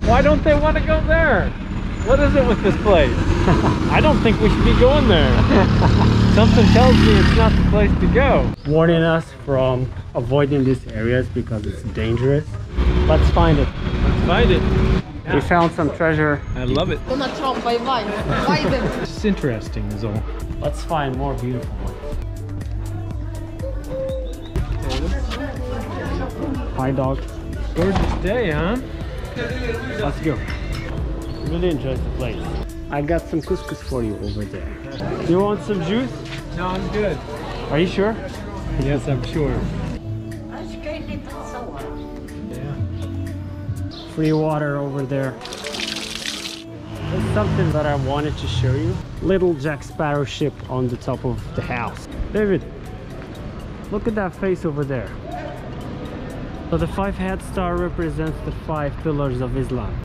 Why don't they want to go there? What is it with this place? I don't think we should be going there. Something tells me it's not the place to go. Warning us from avoiding these areas because it's dangerous. Let's find it. Let's find it. We found some treasure. I love it. It's interesting is all. Let's find more beautiful ones. Hi dog. Gorgeous day, huh? Let's go. Really enjoyed the place. I got some couscous for you over there. You want some juice? No, I'm good. Are you sure? Yes, I'm sure. Yeah. Free water over there. There's something that I wanted to show you. Little Jack Sparrow ship on the top of the house. David, look at that face over there. So the 5 head star represents the 5 pillars of Islam.